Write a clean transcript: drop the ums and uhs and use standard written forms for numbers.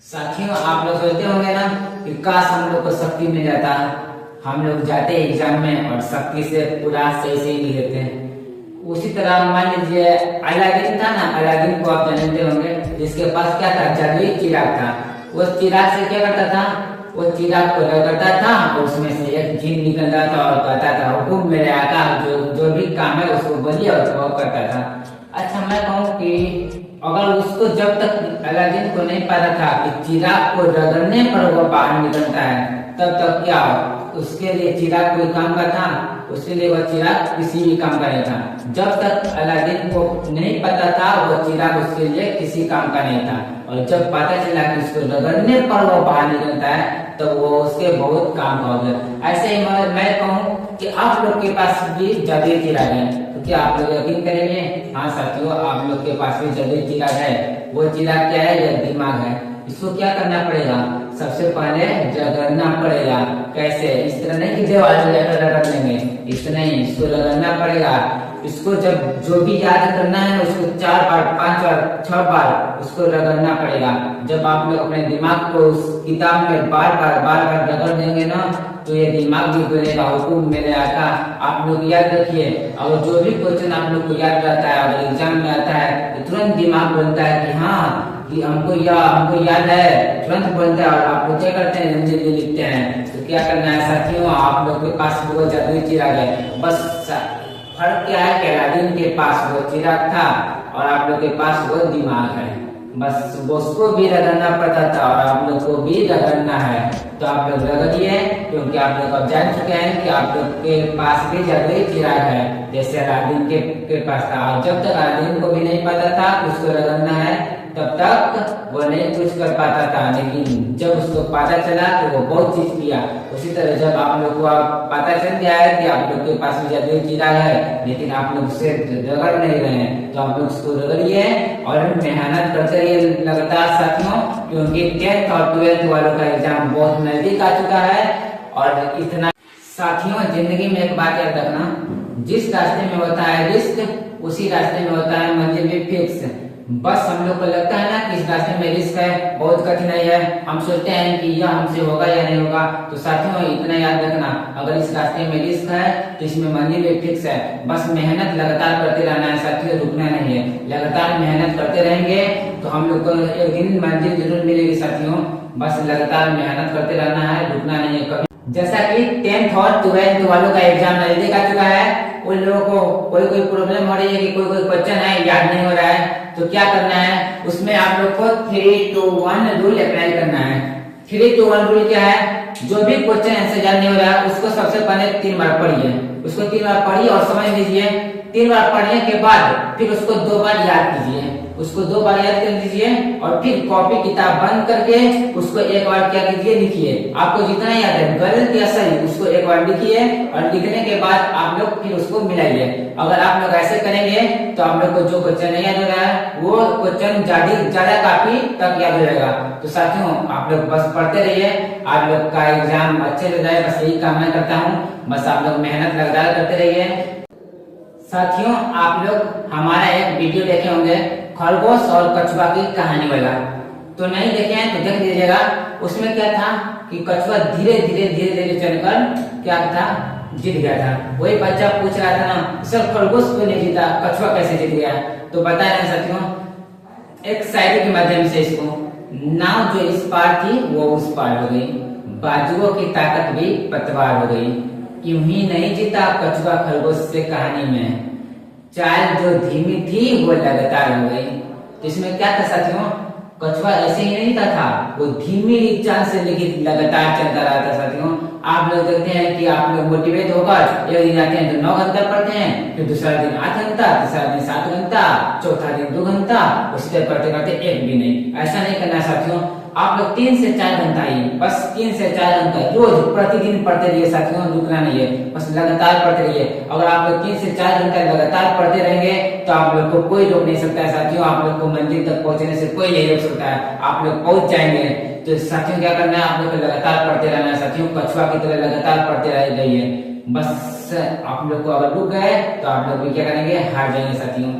साथियों, आप लोग सोचते होंगे ना कि काश हम लोग को शक्ति मिल जाता। हम लोग जाते एग्जाम में और शक्ति से पूरा सही से ही लेते हैं। उसी तरह मान लीजिए अलादीन था ना, अलादीन को आप जानते होंगे, जिसके पास क्या था, जादुई चिराग था। वो चिराग से क्या करता था, वो चिराग को रगड़ता था और उसमें से एक जिन निकलता था और कहता था हुकुम मेरे आका, जो जो भी काम है उसको बोलिए और वो करता था। अच्छा, मैं कहूँ कि अगर उसको जब तक अलादीन को नहीं पता था कि चिराग को रगड़ने पर वो बाहर निकलता है, तब तक क्या उसके लिए चिराग कोई काम का था? उसके लिए वह चिराग किसी भी काम का नहीं था। जब तक अलादीन को नहीं पता था वो चिराग उसके लिए किसी काम का नहीं था, और जब पता चला कि उसको रगड़ने पर वो बाहर निकलता है तो वो उसके बहुत काम का हो गया। ऐसे ही मैं कहूँ कि आप लोग के पास भी जादुई चिराग है, तो क्या आप लोग यकीन करेंगे? हाँ साथियों, आप लोग के पास भी जादुई चिराग है। वो चिराग क्या है? यह दिमाग है। इसको क्या करना पड़ेगा? सबसे पहले रगड़ना पड़ेगा। कैसे? इस तरह नहीं कि दीवार में जाकर रगड़ लेंगे, इस तरह नहीं, इसको रगड़ना पड़ेगा। इसको जब जो भी याद करना है उसको 4 बार 5 बार 6 बार उसको रगड़ना पड़ेगा। जब आप लोग अपने दिमाग को उस किताब में बार बार रगड़ देंगे ना, तो ये दिमाग भी बोलेगा हुकुम मेरे आका। आप लोग याद रखिए, और जो भी क्वेश्चन आप लोग को याद रहता है अगर एग्जाम में आता है तो तुरंत दिमाग बोलता है कि हाँ, कि हमको याद है, तुरंत बोलता है। और आप लोग क्या करते हैं? जल्दी लिखते हैं। तो क्या करना है साथियों, आप लोग के पास वो जादुई चिराग है। बस फर्क क्या है कि अलादीन के पास वो चिराग था और आप लोग के पास वो दिमाग है। बस उसको भी रगड़ना पड़ता था और आप लोग को भी रगड़ना है। तो आप लोग रगड़िए, क्योंकि आप लोग अब जान चुके हैं कि आप लोग के पास भी जादुई चिराग है, जैसे अलादीन के पास था। और जब तक अलादीन को भी नहीं पता था कि उसको रगड़ना है, तब तक वो नहीं कुछ कर पाता था। लेकिन जब उसको पता चला तो वो बहुत चीज किया। उसी तरह जब आप लोग को पता चल गया है कि आप लोग के पास भी जादुई चिराग है, लेकिन आप लोग उसे रगड़ नहीं रहे हैं, तो आप लोग उसको रगड़िए और मेहनत करते रहिए लगातार साथियों, क्योंकि 10th और 12th वालों का एग्जाम बहुत नजदीक आ चुका है। और इतना साथियों, जिंदगी में एक बात याद रखना, जिस रास्ते में होता है रिस्क, उसी रास्ते में होता है मंजिल भी फिक्स। बस हम लोग को लगता है ना कि इस रास्ते में रिस्क है, बहुत कठिनाई है, हम सोचते हैं कि यह हमसे होगा या नहीं होगा। तो साथियों इतना याद रखना, अगर इस रास्ते में रिस्क है तो इसमें मंजिल भी फिक्स है। बस मेहनत लगातार करते रहना है साथियों, रुकना नहीं है। लगातार मेहनत करते रहेंगे तो हम लोग को एक दिन मंजिल जरूर मिलेगी साथियों। बस लगातार मेहनत करते रहना है, रुकना नहीं है कभी। जैसा कि 10th और 12th वालों का एग्जाम नजदीक आ चुका है, उन लोगों को कोई प्रॉब्लम हो रही है कि कोई क्वेश्चन है याद नहीं हो रहा है, तो क्या करना है, उसमें आप लोग को 3 to 1 रूल अप्लाई करना है। 3 to 1 रूल क्या है? जो भी क्वेश्चन आंसर याद नहीं हो रहा है उसको सबसे पहले 3 बार पढ़िए, उसको 3 बार पढ़िए और समझ लीजिए। 3 बार पढ़ने के बाद फिर उसको 2 बार याद कीजिए, उसको 2 बार याद कर लीजिए और फिर कॉपी किताब बंद करके उसको एक बार क्या कीजिए, लिखिए। आपको जितना याद है गलत या सही उसको एक बार लिखिए, और लिखने के बाद आप लोग फिर उसको मिलाइए। अगर आप लोग ऐसे करेंगे तो आप लोग को जो क्वेश्चन नहीं याद हो रहा है वो क्वेश्चन ज्यादा काफी तक याद हो जाएगा। तो साथियों आप लोग बस पढ़ते रहिए, आप लोग का एग्जाम अच्छे से जाए, बस यही कामना करता हूँ। बस आप लोग मेहनत लगातार करते रहिए। साथियों आप लोग हमारा एक वीडियो देखे होंगे खरगोश और कछुआ की कहानी वाला, तो नहीं देखे हैं तो देख लीजिएगा। उसमें क्या था कि कछुआ धीरे धीरे चलकर क्या था, जीत गया था। वही बच्चा पूछ रहा था ना सर खरगोश क्यों नहीं जीता, कछुआ कैसे जीत गया? तो बता रहे हैं साथियों एक शायरी के माध्यम से इसको, नाव जो इस पार थी वो उस पार हो गई, बाजुओं की ताकत भी पतवार हो गई, क्यों ही नहीं जीता कछुआ खरगोश से कहानी में, चाल जो धीमी थी वो लगातार हो गई। तो इसमें क्या था साथियों, कछुआ ऐसे ही नहीं था, वो धीमी चाल से लेकिन लगातार चलता रहा था साथियों। आप लोग देखते हैं कि आप लोग मोटिवेट होकर एक दिन आते हैं तो 9 घंटा पढ़ते हैं, फिर दूसरा दिन 8 घंटा, तीसरा दिन 7 घंटा, चौथा दिन 2 घंटा, उसी तरह पढ़ते करते एक भी नहीं। ऐसा नहीं करना साथियों, आप लोग 3 से 4 घंटा ही, बस 3 से 4 घंटा रोज प्रतिदिन पढ़ते रहिए साथियों, रुकना नहीं है, बस लगातार पढ़ते रहिए। अगर आप लोग 3 से 4 घंटा लगातार पढ़ते रहेंगे तो आप लोग को कोई रोक नहीं सकता है साथियों, आप लोग को मंजिल तक पहुंचने से कोई नहीं रोक सकता है, आप लोग पहुंच जाएंगे। तो साथियों क्या करना है, आप लोग को लगातार पढ़ते रहना है साथियों, कछुआ की तरह लगातार पढ़ते रहिए। बस आप लोग को अगर रुक गए तो आप लोग भी क्या करेंगे, हार जाएंगे साथियों।